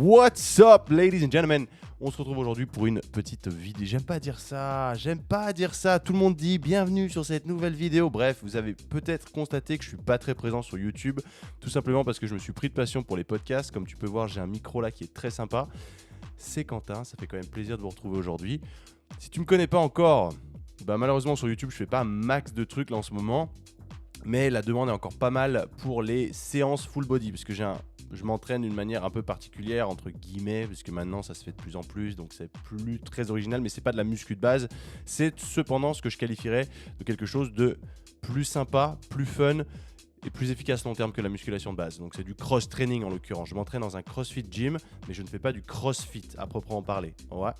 What's up, ladies and gentlemen? On se retrouve aujourd'hui pour une petite vidéo. J'aime pas dire ça. Tout le monde dit bienvenue sur cette nouvelle vidéo. Bref, vous avez peut-être constaté que je suis pas très présent sur YouTube, tout simplement parce que je me suis pris de passion pour les podcasts. Comme tu peux voir, j'ai un micro là qui est très sympa. C'est Quentin, ça fait quand même plaisir de vous retrouver aujourd'hui. Si tu me connais pas encore, malheureusement sur YouTube, je fais pas un max de trucs là en ce moment. Mais la demande est encore pas mal pour les séances full body, parce que je m'entraîne d'une manière un peu particulière, entre guillemets, parce que maintenant ça se fait de plus en plus, donc c'est plus très original, mais c'est pas de la muscu de base. C'est cependant ce que je qualifierais de quelque chose de plus sympa, plus fun et plus efficace long terme que la musculation de base. Donc c'est du cross-training en l'occurrence. Je m'entraîne dans un CrossFit gym, mais je ne fais pas du CrossFit à proprement parler. Ouais.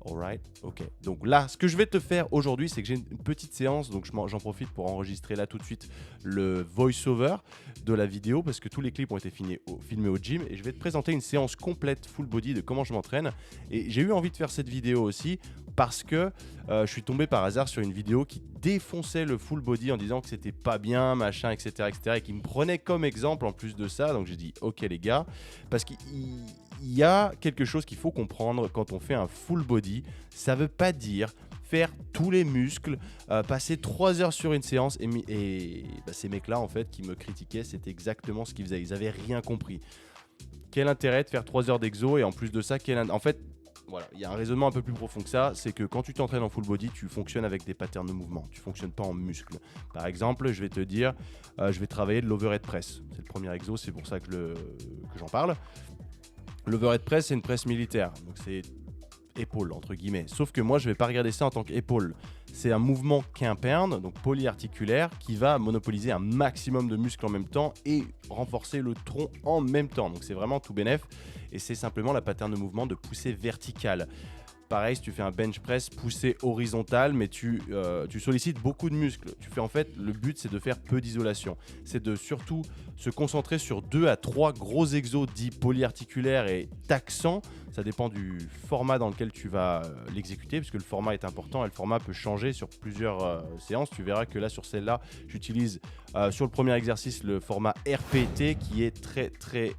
Alright, ok. Donc là, ce que je vais te faire aujourd'hui, c'est que j'ai une petite séance, donc j'en profite pour enregistrer là tout de suite le voice-over de la vidéo, parce que tous les clips ont été filmés au gym, et je vais te présenter une séance complète full body de comment je m'entraîne. Et j'ai eu envie de faire cette vidéo aussi, parce que je suis tombé par hasard sur une vidéo qui défonçait le full body en disant que c'était pas bien, machin, etc., et qui me prenait comme exemple en plus de ça. Donc j'ai dit, ok les gars, parce qu'il y a quelque chose qu'il faut comprendre quand on fait un full body. Ça veut pas dire faire tous les muscles, passer 3 heures sur une séance et ces mecs-là en fait qui me critiquaient, c'était exactement ce qu'ils faisaient. Ils avaient rien compris. Quel intérêt de faire 3 heures d'exo et en plus de ça, en fait, voilà, il y a un raisonnement un peu plus profond que ça, c'est que quand tu t'entraînes en full body, tu fonctionnes avec des patterns de mouvement, tu fonctionnes pas en muscles. Par exemple, je vais te dire, je vais travailler de l'overhead press. C'est le premier exo, c'est pour ça que j'en parle. L'overhead press, c'est une presse militaire, donc c'est épaule entre guillemets. Sauf que moi, je vais pas regarder ça en tant qu'épaule. C'est un mouvement quinterne, donc polyarticulaire, qui va monopoliser un maximum de muscles en même temps et renforcer le tronc en même temps. Donc c'est vraiment tout bénef. Et c'est simplement la pattern de mouvement de poussée verticale. Pareil, si tu fais un bench press, poussée horizontale, mais tu sollicites beaucoup de muscles. Le but, c'est de faire peu d'isolation. C'est de surtout se concentrer sur 2 à 3 gros exos dits polyarticulaires et taxants. Ça dépend du format dans lequel tu vas l'exécuter, puisque le format est important et le format peut changer sur plusieurs séances. Tu verras que là, sur celle-là, j'utilise sur le premier exercice le format RPT qui est très très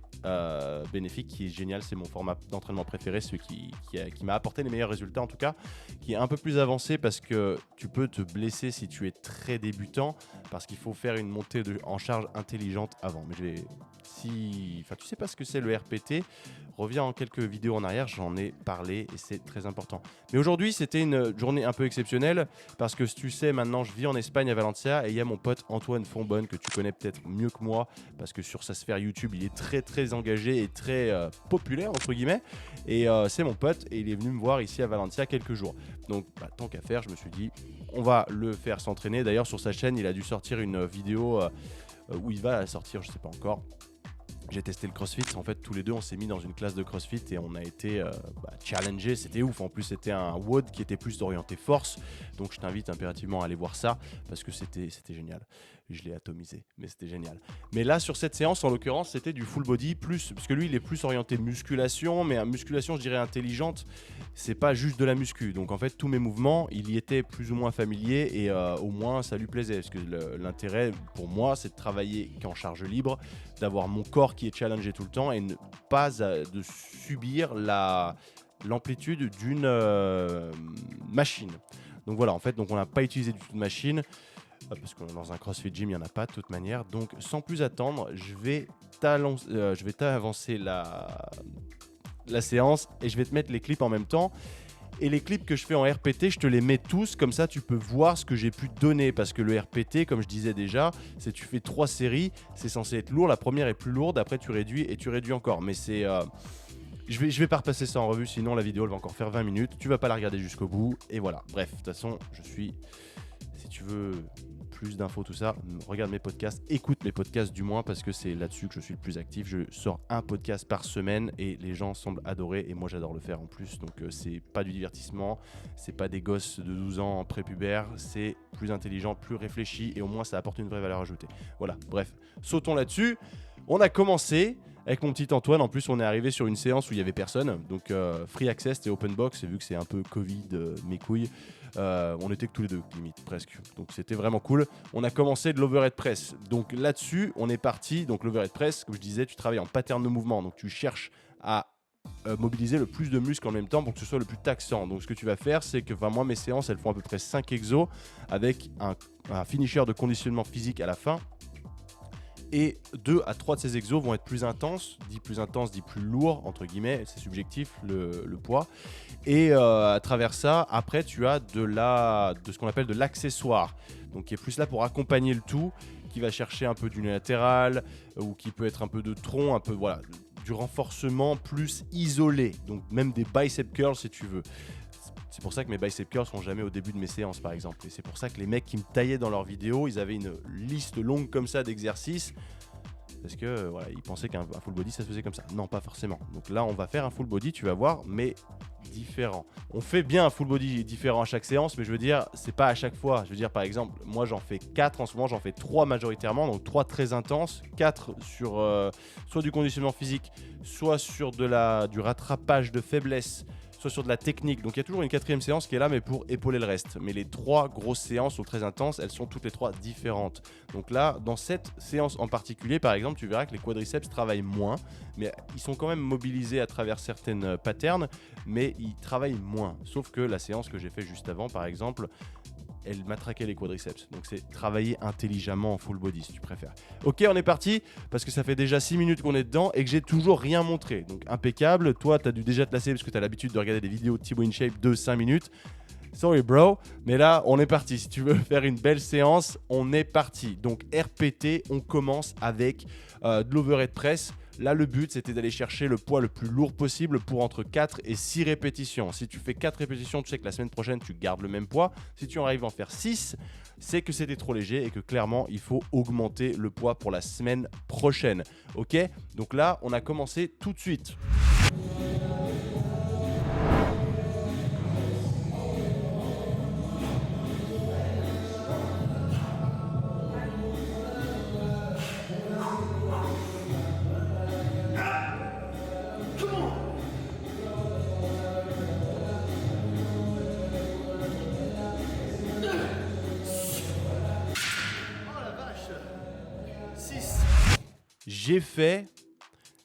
bénéfique, qui est génial. C'est mon format d'entraînement préféré, celui qui m'a apporté les meilleurs résultats en tout cas, qui est un peu plus avancé parce que tu peux te blesser si tu es très débutant, parce qu'il faut faire une montée en charge intelligente avant. Mais tu sais pas ce que c'est le RPT, reviens en quelques vidéos en arrière, j'en ai parlé et c'est très important. Mais aujourd'hui, c'était une journée un peu exceptionnelle parce que tu sais, maintenant je vis en Espagne à Valencia et il y a mon pote Antoine Fonbonne que tu connais peut-être mieux que moi parce que sur sa sphère YouTube, il est très très engagé et très populaire entre guillemets, et c'est mon pote et il est venu me voir ici à Valencia quelques jours. Donc tant qu'à faire, je me suis dit on va le faire s'entraîner. D'ailleurs sur sa chaîne, il a dû sortir une vidéo où il va sortir, je sais pas encore. J'ai testé le CrossFit, en fait tous les deux on s'est mis dans une classe de CrossFit et on a été challengés, c'était ouf. En plus c'était un WOD qui était plus orienté force, donc je t'invite impérativement à aller voir ça parce que c'était génial. Je l'ai atomisé, mais c'était génial. Mais là sur cette séance en l'occurrence c'était du full body plus, parce que lui il est plus orienté musculation, mais musculation je dirais intelligente, c'est pas juste de la muscu. Donc en fait tous mes mouvements il y était plus ou moins familier et au moins ça lui plaisait, parce que l'intérêt pour moi c'est de travailler qu'en charge libre, d'avoir mon corps qui est challengé tout le temps et ne pas de subir l'amplitude d'une machine. Donc voilà, en fait, donc on n'a pas utilisé du tout de machine parce que dans un CrossFit Gym, il n'y en a pas de toute manière. Donc sans plus attendre, je vais t'avancer la séance et je vais te mettre les clips en même temps. Et les clips que je fais en RPT, je te les mets tous, comme ça tu peux voir ce que j'ai pu te donner. Parce que le RPT, comme je disais déjà, c'est tu fais 3 séries, c'est censé être lourd, la première est plus lourde, après tu réduis et tu réduis encore. Mais c'est... je vais pas repasser ça en revue, sinon la vidéo elle va encore faire 20 minutes, tu vas pas la regarder jusqu'au bout, et voilà. Bref, de toute façon, si tu veux plus d'infos, tout ça, regarde mes podcasts, écoute mes podcasts du moins, parce que c'est là-dessus que je suis le plus actif. Je sors un podcast par semaine et les gens semblent adorer et moi j'adore le faire en plus. Donc c'est pas du divertissement, c'est pas des gosses de 12 ans prépubères, c'est plus intelligent, plus réfléchi et au moins ça apporte une vraie valeur ajoutée. Voilà, bref, sautons là-dessus. On a commencé avec mon petit Antoine. En plus on est arrivé sur une séance où il y avait personne, donc free access et open box, et vu que c'est un peu Covid, mes couilles, on était que tous les deux limite presque, donc c'était vraiment cool. On a commencé de l'overhead press, donc là-dessus on est parti. Donc l'overhead press, comme je disais, tu travailles en pattern de mouvement, donc tu cherches à mobiliser le plus de muscles en même temps pour que ce soit le plus taxant. Donc ce que tu vas faire, c'est que moi mes séances elles font à peu près 5 exos avec un finisher de conditionnement physique à la fin. Et 2 à 3 de ces exos vont être plus intenses, dit plus lourd, entre guillemets, c'est subjectif le poids. Et à travers ça, après tu as de ce qu'on appelle de l'accessoire, donc qui est plus là pour accompagner le tout, qui va chercher un peu d'unilatéral, ou qui peut être un peu de tronc, un peu voilà, du renforcement plus isolé, donc même des bicep curls si tu veux. C'est pour ça que mes bicep curls sont jamais au début de mes séances par exemple. Et c'est pour ça que les mecs qui me taillaient dans leurs vidéos, ils avaient une liste longue comme ça d'exercices. Parce que voilà, ils pensaient qu'un full body ça se faisait comme ça. Non, pas forcément. Donc là, on va faire un full body, tu vas voir, mais différent. On fait bien un full body différent à chaque séance, mais je veux dire, c'est pas à chaque fois. Je veux dire, par exemple, moi j'en fais 4 en ce moment, j'en fais 3 majoritairement, donc 3 très intenses, 4 sur soit du conditionnement physique, soit sur du rattrapage de faiblesse, soit sur de la technique. Donc il y a toujours une 4e séance qui est là, mais pour épauler le reste. Mais les 3 grosses séances sont très intenses, elles sont toutes les 3 différentes. Donc là, dans cette séance en particulier, par exemple, tu verras que les quadriceps travaillent moins, mais ils sont quand même mobilisés à travers certaines patterns, mais ils travaillent moins. Sauf que la séance que j'ai fait juste avant, par exemple, elle matraquait les quadriceps. Donc c'est travailler intelligemment en full body si tu préfères. Ok, on est parti parce que ça fait déjà 6 minutes qu'on est dedans et que j'ai toujours rien montré. Donc impeccable. Toi, tu as dû déjà te lasser parce que tu as l'habitude de regarder des vidéos de Thibaut InShape de 5 minutes. Sorry bro, mais là on est parti. Si tu veux faire une belle séance, on est parti. Donc RPT, on commence avec de l'overhead press. Là, le but, c'était d'aller chercher le poids le plus lourd possible pour entre 4 et 6 répétitions. Si tu fais 4 répétitions, tu sais que la semaine prochaine, tu gardes le même poids. Si tu arrives à en faire 6, c'est que c'était trop léger et que clairement, il faut augmenter le poids pour la semaine prochaine. Ok? Donc là, on a commencé tout de suite. J'ai fait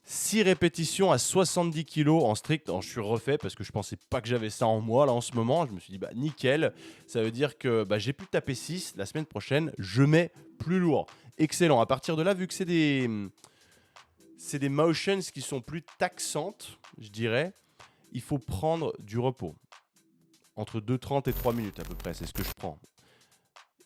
6 répétitions à 70 kg en strict. Je suis refait parce que je pensais pas que j'avais ça en moi là en ce moment. Je me suis dit bah nickel, ça veut dire que j'ai pu taper 6. La semaine prochaine, je mets plus lourd. Excellent. À partir de là, vu que c'est des motions qui sont plus taxantes, je dirais, il faut prendre du repos. Entre 2,30 et 3 minutes à peu près, c'est ce que je prends.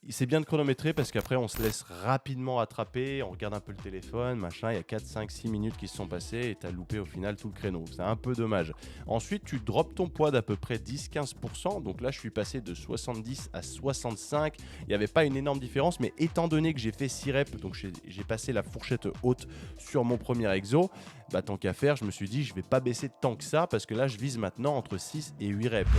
C'est bien de chronométrer parce qu'après on se laisse rapidement attraper, on regarde un peu le téléphone, machin, il y a 4, 5, 6 minutes qui se sont passées et tu as loupé au final tout le créneau. C'est un peu dommage. Ensuite, tu drops ton poids d'à peu près 10-15%. Donc là, je suis passé de 70 à 65. Il n'y avait pas une énorme différence, mais étant donné que j'ai fait 6 reps, donc j'ai passé la fourchette haute sur mon premier exo, tant qu'à faire, je me suis dit, je ne vais pas baisser tant que ça parce que là, je vise maintenant entre 6 et 8 reps.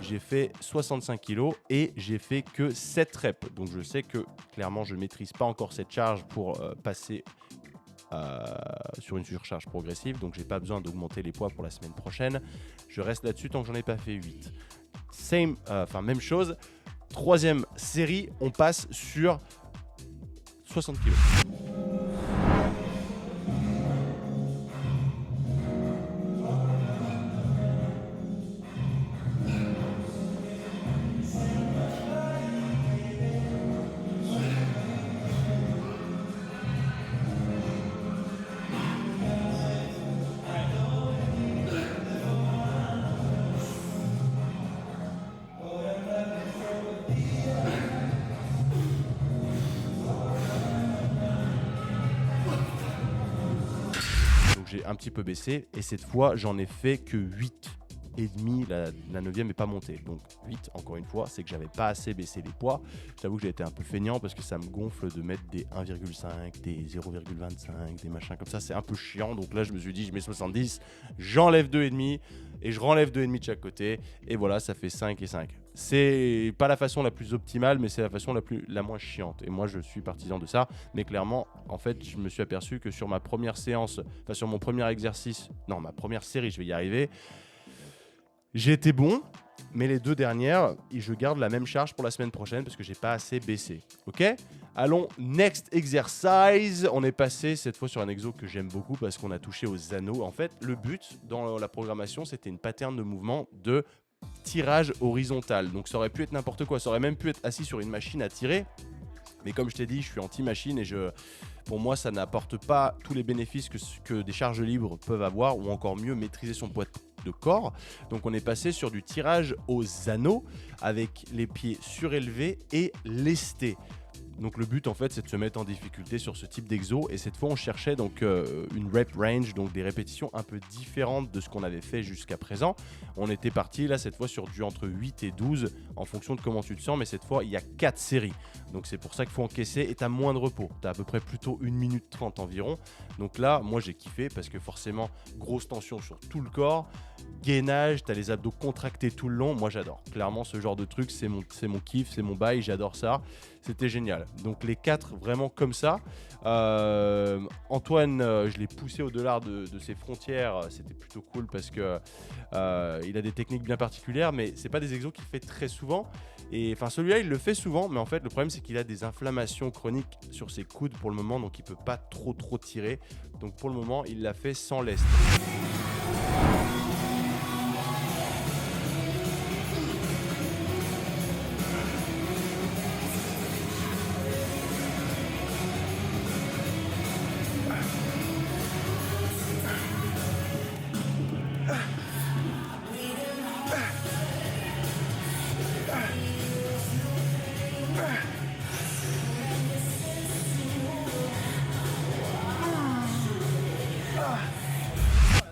J'ai fait 65 kg et j'ai fait que 7 reps. Donc je sais que clairement je ne maîtrise pas encore cette charge pour passer sur une surcharge progressive. Donc j'ai pas besoin d'augmenter les poids pour la semaine prochaine. Je reste là-dessus tant que j'en ai pas fait 8. Même chose. 3e série, on passe sur 60 kg. J'ai un petit peu baissé et cette fois j'en ai fait que 8 et demi, la 9e n'est pas montée. Donc 8 encore une fois, c'est que j'avais pas assez baissé les poids. J'avoue que j'ai été un peu feignant parce que ça me gonfle de mettre des 1,5, des 0,25, des machins comme ça, c'est un peu chiant. Donc là je me suis dit je mets 70, j'enlève 2,5, et je renlève 2,5 de chaque côté et voilà, ça fait 5 et 5. C'est pas la façon la plus optimale, mais c'est la façon la moins chiante. Et moi, je suis partisan de ça. Mais clairement, en fait, je me suis aperçu que sur ma première séance, enfin sur mon premier exercice, non, ma première série, je vais y arriver, j'ai été bon, mais les 2 dernières, je garde la même charge pour la semaine prochaine parce que j'ai pas assez baissé. Ok ? Allons, next exercise. On est passé cette fois sur un exo que j'aime beaucoup parce qu'on a touché aux anneaux. En fait, le but dans la programmation, c'était une pattern de mouvement de tirage horizontal. Donc ça aurait pu être n'importe quoi. Ça aurait même pu être assis sur une machine à tirer. Mais comme je t'ai dit, je suis anti-machine et pour moi, ça n'apporte pas tous les bénéfices que des charges libres peuvent avoir, ou encore mieux, maîtriser son poids de corps. Donc on est passé sur du tirage aux anneaux avec les pieds surélevés et lestés. Donc le but en fait c'est de se mettre en difficulté sur ce type d'exo, et cette fois on cherchait donc une rep range, donc des répétitions un peu différentes de ce qu'on avait fait jusqu'à présent. On était parti là cette fois sur du entre 8 et 12 en fonction de comment tu te sens, mais cette fois il y a 4 séries. Donc c'est pour ça qu'il faut encaisser et tu as moins de repos. Tu as à peu près plutôt 1 minute 30 environ. Donc là moi j'ai kiffé parce que forcément grosse tension sur tout le corps, gainage, tu as les abdos contractés tout le long. Moi j'adore. Clairement ce genre de truc c'est mon kiff, c'est mon bail, j'adore ça. C'était génial. Donc les 4 vraiment comme ça. Antoine, je l'ai poussé au-delà de ses frontières. C'était plutôt cool parce que il a des techniques bien particulières, mais c'est pas des exos qu'il fait très souvent. Et enfin celui-là il le fait souvent, mais en fait le problème c'est qu'il a des inflammations chroniques sur ses coudes pour le moment, donc il peut pas trop tirer. Donc pour le moment il l'a fait sans lest.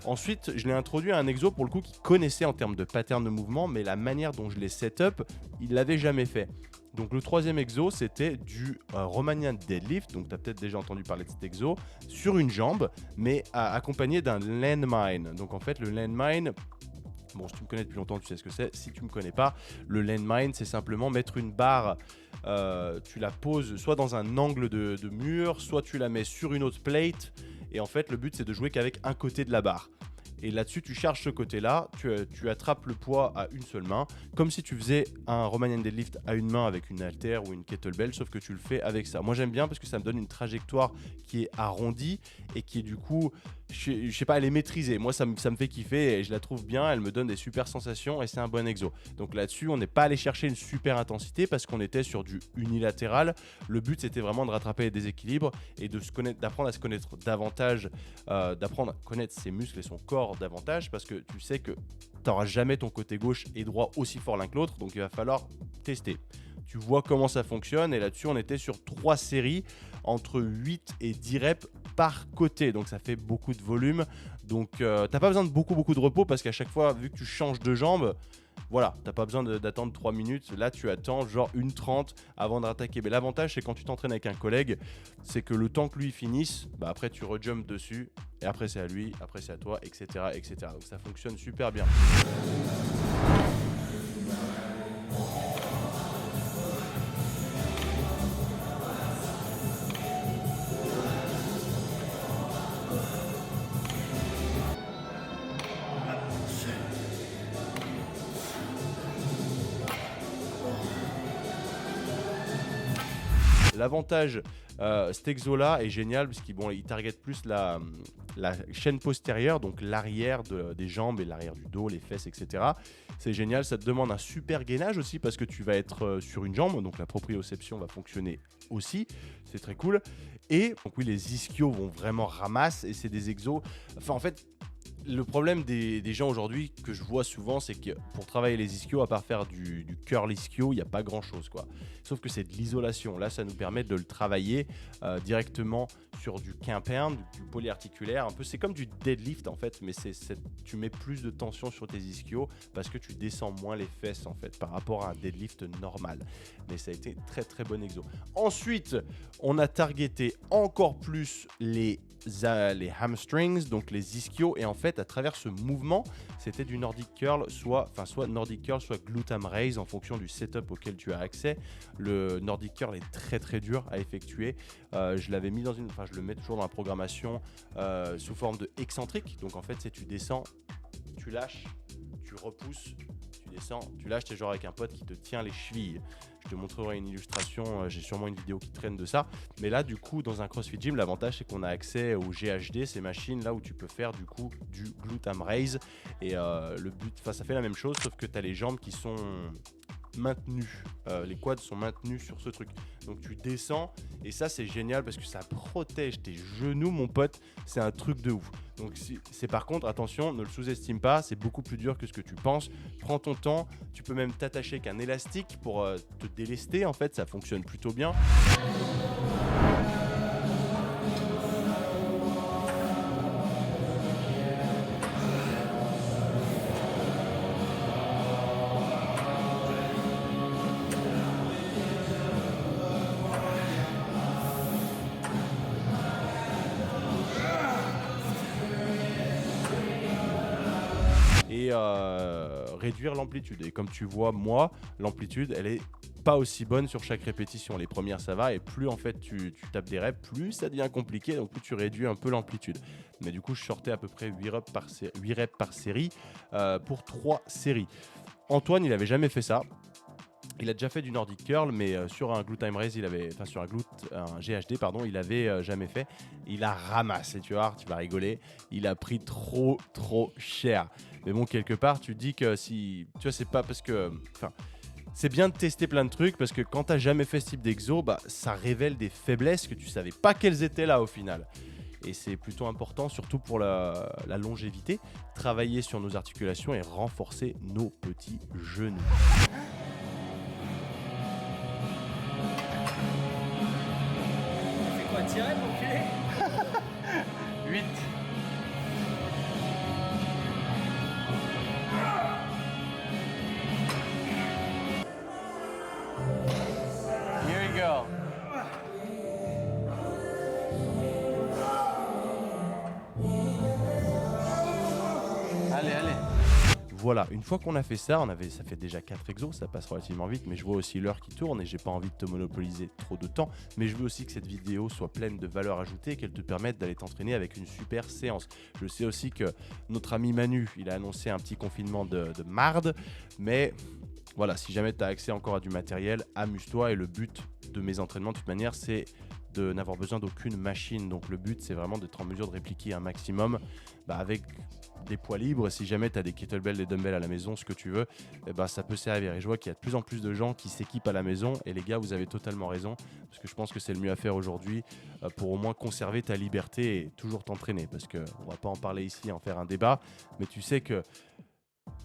Ensuite, je l'ai introduit à un exo pour le coup qu'il connaissait en termes de pattern de mouvement, mais la manière dont je l'ai set up, il l'avait jamais fait. Donc le 3e exo, c'était du Romanian deadlift, donc tu as peut-être déjà entendu parler de cet exo, sur une jambe, mais accompagné d'un landmine. Donc en fait, le landmine, bon, si tu me connais depuis longtemps, tu sais ce que c'est. Si tu ne me connais pas, le landmine, c'est simplement mettre une barre, tu la poses soit dans un angle de mur, soit tu la mets sur une autre plate. Et en fait, le but, c'est de jouer qu'avec un côté de la barre. Et là-dessus, tu charges ce côté-là, tu attrapes le poids à une seule main, comme si tu faisais un Romanian deadlift à une main avec une haltère ou une kettlebell, sauf que tu le fais avec ça. Moi, j'aime bien parce que ça me donne une trajectoire qui est arrondie et qui est du coup, je sais pas, elle est maîtrisée. Moi, ça me fait kiffer et je la trouve bien, elle me donne des super sensations et c'est un bon exo. Donc là-dessus, on n'est pas allé chercher une super intensité parce qu'on était sur du unilatéral. Le but, c'était vraiment de rattraper les déséquilibres et d'apprendre à se connaître davantage, d'apprendre à connaître ses muscles et son corps davantage, parce que tu sais que tu n'auras jamais ton côté gauche et droit aussi fort l'un que l'autre, donc il va falloir tester. Tu vois comment ça fonctionne, et là-dessus on était sur 3 séries entre 8 et 10 reps par côté, donc ça fait beaucoup de volume. Donc t'as pas besoin de beaucoup de repos, parce qu'à chaque fois, vu que tu changes de jambe, voilà, t'as pas besoin d'attendre 3 minutes. Là, tu attends genre 1:30 avant de rattaquer. Mais l'avantage, c'est quand tu t'entraînes avec un collègue, c'est que le temps que lui finisse, bah après tu rejumps dessus, et après c'est à lui, après c'est à toi, etc., etc. Donc ça fonctionne super bien. L'avantage, cet exo-là est génial parce qu'il target plus la chaîne postérieure, donc l'arrière des jambes et l'arrière du dos, les fesses, etc. C'est génial, ça te demande un super gainage aussi parce que tu vas être sur une jambe, donc la proprioception va fonctionner aussi, c'est très cool. Et donc oui, les ischios vont vraiment ramasser, et c'est des exos, enfin en fait, le problème des gens aujourd'hui que je vois souvent, c'est que pour travailler les ischios, à part faire du curl ischio, il n'y a pas grand chose quoi. Sauf que c'est de l'isolation. Là, ça nous permet de le travailler directement sur du quinpern, du polyarticulaire. Un peu, c'est comme du deadlift en fait, mais tu mets plus de tension sur tes ischios parce que tu descends moins les fesses en fait par rapport à un deadlift normal. Mais ça a été très bon exo. Ensuite, on a targeté encore plus les hamstrings, donc les ischios, et en fait fait, à travers ce mouvement, c'était du Nordic Curl, soit Nordic Curl, soit Glutam Raise en fonction du setup auquel tu as accès. Le Nordic Curl est très très dur à effectuer. Je l'avais mis dans je le mets toujours dans la programmation sous forme de excentrique. Donc en fait, c'est tu descends, tu lâches, tu repousses, tu descends, tu lâches. T'es genre avec un pote qui te tient les chevilles. Je te montrerai une illustration, j'ai sûrement une vidéo qui traîne de ça. Mais là, du coup, dans un CrossFit Gym, l'avantage, c'est qu'on a accès au GHD, ces machines là où tu peux faire du coup du Glutam Raise. Et le but, ça fait la même chose, sauf que tu as les jambes qui sont maintenues. Les quads sont maintenus sur ce truc. Donc tu descends et ça, c'est génial parce que ça protège tes genoux, mon pote. C'est un truc de ouf. Donc c'est par contre, attention, ne le sous-estime pas, c'est beaucoup plus dur que ce que tu penses. Prends ton temps, tu peux même t'attacher qu'un élastique pour te délester, en fait, ça fonctionne plutôt bien. Et réduire l'amplitude. Et comme tu vois, moi, l'amplitude, elle est pas aussi bonne sur chaque répétition. Les premières, ça va, et plus en fait tu tapes des reps, plus ça devient compliqué, donc plus tu réduis un peu l'amplitude. Mais du coup, je sortais à peu près 8 reps par série pour 3 séries. Antoine, il avait jamais fait ça. Il a déjà fait du Nordic Curl, mais sur un Glutam Raise, sur un GHD, pardon, il avait jamais fait. Il a ramassé, tu vois, tu vas rigoler. Il a pris trop cher. Mais bon, quelque part, tu te dis que si, tu vois, c'est pas parce que, c'est bien de tester plein de trucs parce que quand t'as jamais fait ce type d'exo, bah, ça révèle des faiblesses que tu savais pas qu'elles étaient là au final. Et c'est plutôt important, surtout pour la longévité, travailler sur nos articulations et renforcer nos petits genoux. C'est quoi, tirer pour filer 8. Here we go. Allez. Voilà, une fois qu'on a fait ça, ça fait déjà 4 exos, ça passe relativement vite, mais je vois aussi l'heure qui tourne et j'ai pas envie de te monopoliser trop de temps, mais je veux aussi que cette vidéo soit pleine de valeur ajoutée et qu'elle te permette d'aller t'entraîner avec une super séance. Je sais aussi que notre ami Manu, il a annoncé un petit confinement de marde, mais voilà, si jamais tu as accès encore à du matériel, amuse-toi, et le but de mes entraînements de toute manière, c'est de n'avoir besoin d'aucune machine. Donc le but, c'est vraiment d'être en mesure de répliquer un maximum avec des poids libres. Si jamais tu as des kettlebells, des dumbbells à la maison, ce que tu veux, ça peut servir. Et je vois qu'il y a de plus en plus de gens qui s'équipent à la maison. Et les gars, vous avez totalement raison, parce que je pense que c'est le mieux à faire aujourd'hui pour au moins conserver ta liberté et toujours t'entraîner. Parce qu'on ne va pas en parler ici, en faire un débat, mais tu sais que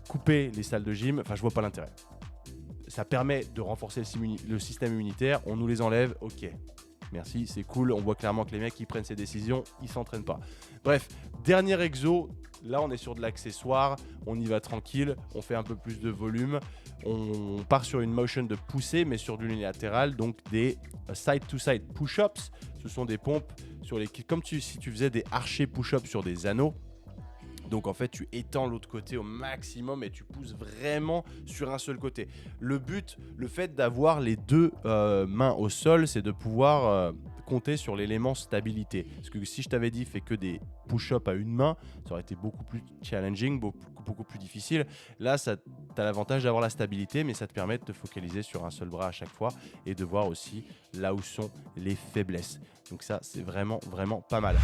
couper les salles de gym, je vois pas l'intérêt. Ça permet de renforcer le système immunitaire, on nous les enlève, ok. Merci, c'est cool. On voit clairement que les mecs qui prennent ces décisions, ils s'entraînent pas. Bref, dernier exo. Là, on est sur de l'accessoire. On y va tranquille. On fait un peu plus de volume. On part sur une motion de poussée, mais sur de l'unilatéral. Donc des side-to-side push-ups. Ce sont des pompes comme si tu faisais des archers push-ups sur des anneaux. Donc en fait, tu étends l'autre côté au maximum et tu pousses vraiment sur un seul côté. Le but, le fait d'avoir les deux mains au sol, c'est de pouvoir compter sur l'élément stabilité. Parce que si je t'avais dit fais que des push-ups à une main, ça aurait été beaucoup plus challenging, beaucoup plus difficile. Là, tu as l'avantage d'avoir la stabilité, mais ça te permet de te focaliser sur un seul bras à chaque fois et de voir aussi là où sont les faiblesses. Donc ça, c'est vraiment pas mal.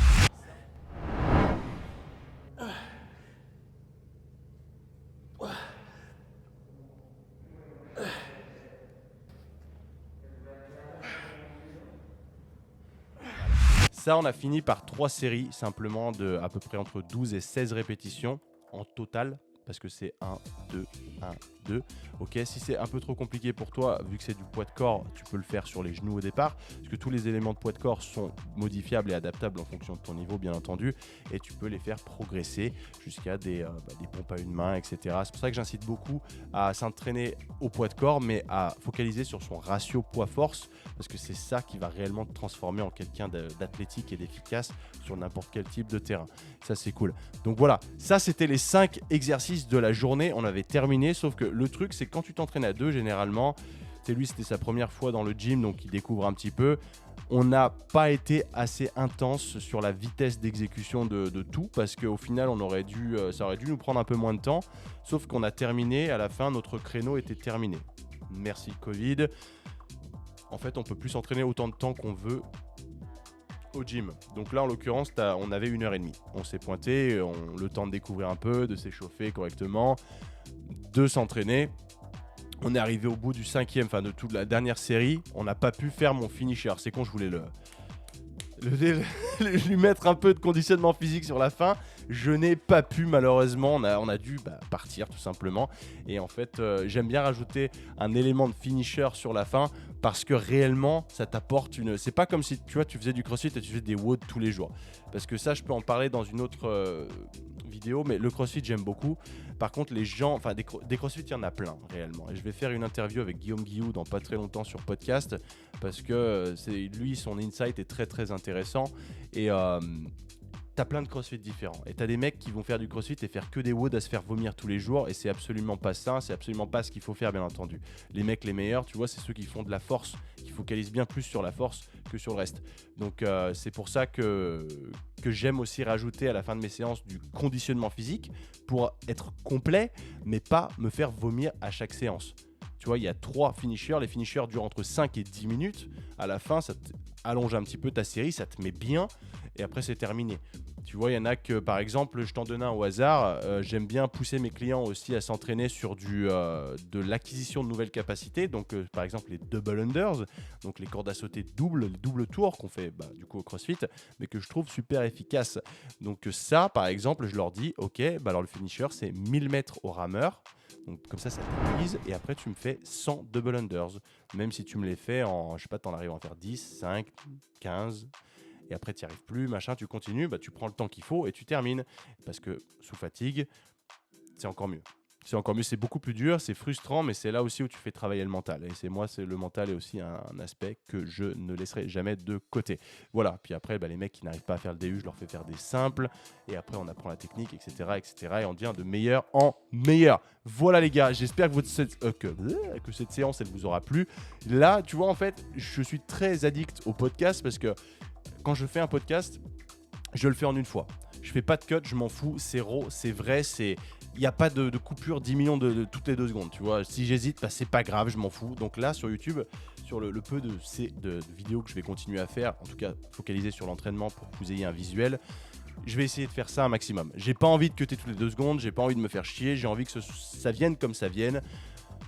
Ça, on a fini par 3 séries, simplement de à peu près entre 12 et 16 répétitions en total, parce que c'est 1, 2, 1, 2. Ok, si c'est un peu trop compliqué pour toi, vu que c'est du poids de corps, tu peux le faire sur les genoux au départ, parce que tous les éléments de poids de corps sont modifiables et adaptables en fonction de ton niveau, bien entendu, et tu peux les faire progresser jusqu'à des pompes à une main, etc. C'est pour ça que j'incite beaucoup à s'entraîner au poids de corps, mais à focaliser sur son ratio poids-force, parce que c'est ça qui va réellement te transformer en quelqu'un d'athlétique et d'efficace sur n'importe quel type de terrain. Ça, c'est cool. Donc voilà, ça, c'était les 5 exercices de la journée. On avait terminé, sauf que le truc, c'est que quand tu t'entraînes à 2, généralement, lui, c'était sa première fois dans le gym, donc il découvre un petit peu. On n'a pas été assez intense sur la vitesse d'exécution de tout, parce qu'au final, ça aurait dû nous prendre un peu moins de temps, sauf qu'on a terminé, à la fin, notre créneau était terminé. Merci Covid. En fait, on peut plus s'entraîner autant de temps qu'on veut au gym. Donc là, en l'occurrence, on avait 1h30. On s'est pointé, le temps de découvrir un peu, de s'échauffer correctement, de s'entraîner. On est arrivé au bout du 5e, enfin de toute la dernière série. On n'a pas pu faire mon finisher. C'est con, je voulais lui mettre un peu de conditionnement physique sur la fin. Je n'ai pas pu, malheureusement. On a dû partir tout simplement. Et en fait, j'aime bien rajouter un élément de finisher sur la fin, parce que réellement, ça t'apporte une... C'est pas comme si tu faisais du crossfit et tu faisais des WOD tous les jours. Parce que ça, je peux en parler dans une autre vidéo, mais le crossfit, j'aime beaucoup. Par contre, les gens... Enfin, des crossfit, il y en a plein, réellement. Et je vais faire une interview avec Guillaume Guillou dans pas très longtemps sur podcast, parce que lui, son insight est très, très intéressant. Et... t'as plein de crossfit différents et t'as des mecs qui vont faire du crossfit et faire que des WOD à se faire vomir tous les jours, et c'est absolument pas ça, c'est absolument pas ce qu'il faut faire, bien entendu. Les mecs les meilleurs, tu vois, c'est ceux qui font de la force, qui focalisent bien plus sur la force que sur le reste. Donc c'est pour ça que j'aime aussi rajouter à la fin de mes séances du conditionnement physique pour être complet, mais pas me faire vomir à chaque séance. Tu vois, il y a 3 finishers, les finishers durent entre 5 et 10 minutes. À la fin, ça allonge un petit peu ta série, ça te met bien, et après c'est terminé. Tu vois, il y en a que, par exemple, je t'en donne un au hasard, j'aime bien pousser mes clients aussi à s'entraîner sur de l'acquisition de nouvelles capacités, donc par exemple les double unders, donc les cordes à sauter double tours qu'on fait du coup au CrossFit, mais que je trouve super efficace. Donc ça, par exemple, je leur dis, ok, alors le finisher c'est 1000 mètres au rameur. Donc comme ça t'épuise, et après tu me fais 100 double unders. Même si tu me les fais en, je sais pas, t'en arrives à en faire 10, 5, 15, et après tu n'y arrives plus, machin, tu continues, tu prends le temps qu'il faut et tu termines. Parce que sous fatigue, c'est encore mieux. C'est encore mieux, c'est beaucoup plus dur, c'est frustrant, mais c'est là aussi où tu fais travailler le mental. Et le mental est aussi un aspect que je ne laisserai jamais de côté. Voilà, puis après, les mecs qui n'arrivent pas à faire le DU, je leur fais faire des simples. Et après, on apprend la technique, etc. Et on devient de meilleur en meilleur. Voilà les gars, j'espère que cette séance, elle vous aura plu. Là, tu vois, en fait, je suis très addict au podcast, parce que quand je fais un podcast, je le fais en une fois. Je fais pas de cut, je m'en fous, c'est raw, c'est vrai, il n'y a pas de coupure 10 millions de toutes les 2 secondes, tu vois. Si j'hésite, c'est pas grave, je m'en fous. Donc là, sur YouTube, sur le peu de vidéos que je vais continuer à faire, en tout cas focaliser sur l'entraînement pour que vous ayez un visuel, je vais essayer de faire ça un maximum. J'ai pas envie de cutter toutes les 2 secondes, j'ai pas envie de me faire chier, j'ai envie que ça vienne comme ça vienne.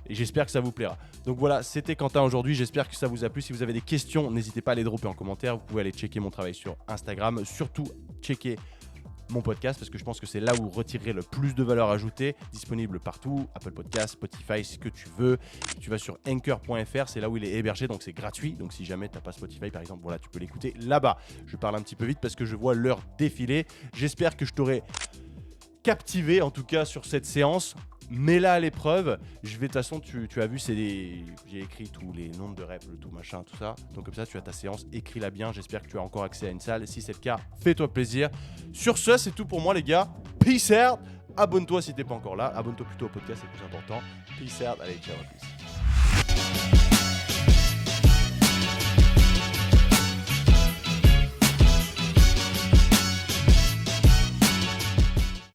Et j'espère que ça vous plaira. Donc voilà, c'était Quentin aujourd'hui. J'espère que ça vous a plu. Si vous avez des questions, n'hésitez pas à les dropper en commentaire. Vous pouvez aller checker mon travail sur Instagram. Surtout, checker mon podcast, parce que je pense que c'est là où vous retirerez le plus de valeur ajoutée. Disponible partout, Apple Podcasts, Spotify, ce que tu veux. Tu vas sur anchor.fr, c'est là où il est hébergé, donc c'est gratuit. Donc si jamais tu n'as pas Spotify par exemple, voilà, tu peux l'écouter là-bas. Je parle un petit peu vite parce que je vois l'heure défiler. J'espère que je t'aurai captivé en tout cas sur cette séance. Mets-la à l'épreuve. De toute façon, tu as vu, j'ai écrit tous les nombres de reps, le tout machin, tout ça. Donc comme ça, tu as ta séance, écris-la bien. J'espère que tu as encore accès à une salle. Si c'est le cas, fais-toi plaisir. Sur ce, c'est tout pour moi les gars. Peace out. Abonne-toi si t'es pas encore là. Abonne-toi plutôt au podcast, c'est le plus important. Peace out. Allez, ciao, peace.